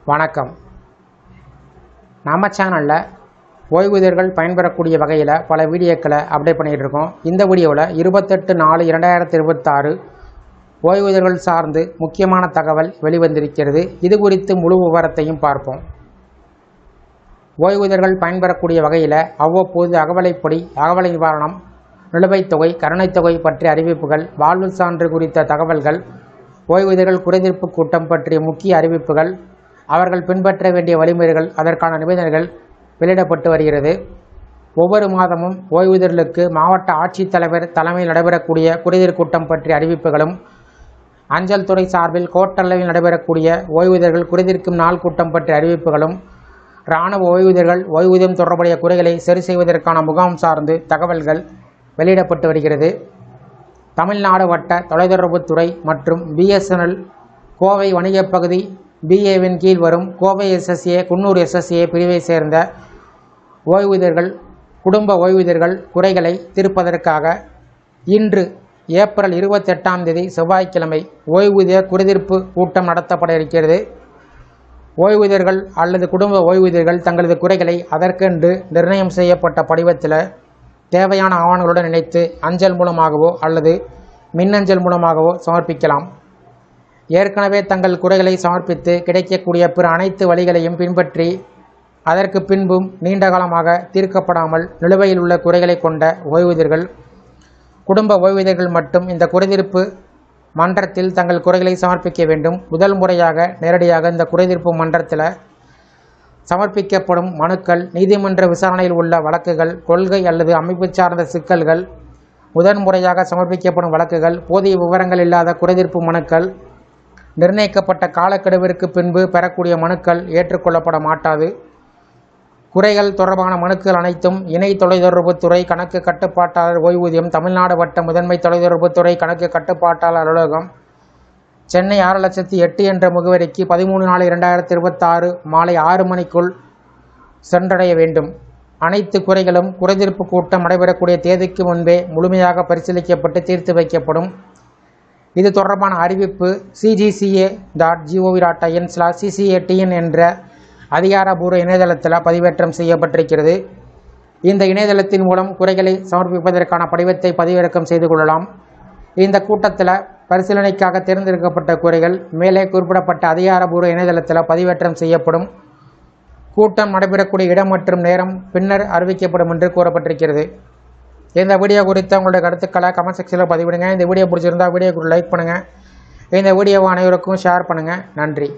வணக்கம். நம்ம சேனலில் ஓய்வூதியர்கள் பயன்பெறக்கூடிய வகையில் பல வீடியோக்களை அப்டேட் பண்ணிகிட்டு இருக்கோம். இந்த வீடியோவில் 28/4/2026 ஓய்வூதியர்கள் சார்ந்து முக்கியமான தகவல் வெளிவந்திருக்கிறது. இது குறித்து முழு விவரத்தையும் பார்ப்போம். ஓய்வூதியர்கள் பயன்பெறக்கூடிய வகையில் அவ்வப்போது அகவலைப்படி, அகவலை நிவாரணம், நிலுவைத் தொகை, கருணைத் தொகை பற்றிய அறிவிப்புகள், வாழ்வு சான்று குறித்த தகவல்கள், ஓய்வூதியர்கள் குறைதீர்ப்பு கூட்டம் பற்றிய முக்கிய அறிவிப்புகள், அவர்கள் பின்பற்ற வேண்டிய வழிமுறைகள், அதற்கான நிபந்தனைகள் வெளியிடப்பட்டு வருகிறது. ஒவ்வொரு மாதமும் ஓய்வூதியர்களுக்கு மாவட்ட ஆட்சித்தலைவர் தலைமையில் நடைபெறக்கூடிய குறைதீர் கூட்டம் பற்றிய அறிவிப்புகளும், அஞ்சல் துறை சார்பில் கோட்டளவில் நடைபெறக்கூடிய ஓய்வூதியர்கள் குறைதீர்க்கும் நாள் கூட்டம் பற்றிய அறிவிப்புகளும், இராணுவ ஓய்வூதியர்கள் ஓய்வூதியம் தொடர்புடைய குறைகளை சரி செய்வதற்கான முகாம் சார்ந்து தகவல்கள் வெளியிடப்பட்டு வருகிறது. தமிழ்நாடு வட்ட தொலைத்தொடர்புத்துறை மற்றும் BSNL கோவை வணிகப் பகுதி BAவின் கீழ் வரும் கோவை SSA, குன்னூர் SSA பிரிவை சேர்ந்த ஓய்வூதியர்கள், குடும்ப ஓய்வூதியர்கள் குறைகளை தீர்ப்பதற்காக இன்று ஏப்ரல் 28 செவ்வாய்க்கிழமை ஓய்வூதிய குறைதீர்ப்பு கூட்டம் நடத்தப்பட இருக்கிறது. ஓய்வூதியர்கள் அல்லது குடும்ப ஓய்வூதியர்கள் தங்களது குறைகளை அதற்கென்று நிர்ணயம் செய்யப்பட்ட படிவத்தில் தேவையான ஆவணங்களுடன் இணைத்து அஞ்சல் மூலமாகவோ அல்லது மின்னஞ்சல் மூலமாகவோ சமர்ப்பிக்கலாம். ஏற்கனவே தங்கள் குறைகளை சமர்ப்பித்து கிடைக்கக்கூடிய பிற அனைத்து வழிகளையும் பின்பற்றி அதற்கு பின்பும் நீண்ட காலமாக தீர்க்கப்படாமல் நிலுவையில் உள்ள குறைகளை கொண்ட ஓய்வூதியர்கள், குடும்ப ஓய்வூதியர்கள் மட்டும் இந்த குறைதீர்ப்பு மன்றத்தில் தங்கள் குறைகளை சமர்ப்பிக்க வேண்டும். முதல் முறையாக நேரடியாக இந்த குறைதீர்ப்பு மன்றத்தில் சமர்ப்பிக்கப்படும் மனுக்கள், நீதிமன்ற விசாரணையில் உள்ள வழக்குகள், கொள்கை அல்லது அமைப்பு சார்ந்த சிக்கல்கள், முதன்முறையாக சமர்ப்பிக்கப்படும் வழக்குகள், போதிய விவரங்கள் இல்லாத குறைதீர்ப்பு மனுக்கள், நிர்ணயிக்கப்பட்ட காலக்கெடுவிற்கு பின்பு பெறக்கூடிய மனுக்கள் ஏற்றுக்கொள்ளப்பட மாட்டாது. குறைகள் தொடர்பான மனுக்கள் அனைத்தும் இணை தொலைத்தொடர்புத்துறை கணக்கு கட்டுப்பாட்டாளர் ஓய்வூதியம், தமிழ்நாடு வட்ட முதன்மை தொலைத்தொடர்புத்துறை கணக்கு கட்டுப்பாட்டாளர் அலுவலகம், சென்னை 6,08,000 என்ற முகவரிக்கு 13/4/2026 மாலை 6 மணிக்குள் சென்றடைய வேண்டும். அனைத்து குறைகளும் குறைதீர்ப்பு கூட்டம் நடைபெறக்கூடிய தேதிக்கு முன்பே முழுமையாக பரிசீலிக்கப்பட்டு தீர்த்து வைக்கப்படும். இது தொடர்பான அறிவிப்பு cgca.gov.in/ccatn என்ற அதிகாரப்பூர்வ இணையதளத்தில் பதிவேற்றம் செய்யப்பட்டிருக்கிறது. இந்த இணையதளத்தின் மூலம் குறைகளை சமர்ப்பிப்பதற்கான படிவத்தை பதிவிறக்கம் செய்து கொள்ளலாம். இந்த கூட்டத்தில் பரிசீலனைக்காக தேர்ந்தெடுக்கப்பட்ட குறைகள் மேலே குறிப்பிடப்பட்ட அதிகாரப்பூர்வ இணையதளத்தில் பதிவேற்றம் செய்யப்படும். கூட்டம் நடைபெறக்கூடிய இடம் மற்றும் நேரம் பின்னர் அறிவிக்கப்படும் என்று கூறப்பட்டிருக்கிறது. இந்த வீடியோ குறித்து உங்களுடைய கருத்துக்களை கமெண்ட் செக்ஷனில் பதிவிடுங்க. இந்த வீடியோ பிடிச்சிருந்தால் வீடியோக்கு லைக் பண்ணுங்கள். இந்த வீடியோவை அனைவருக்கும் ஷேர் பண்ணுங்கள். நன்றி.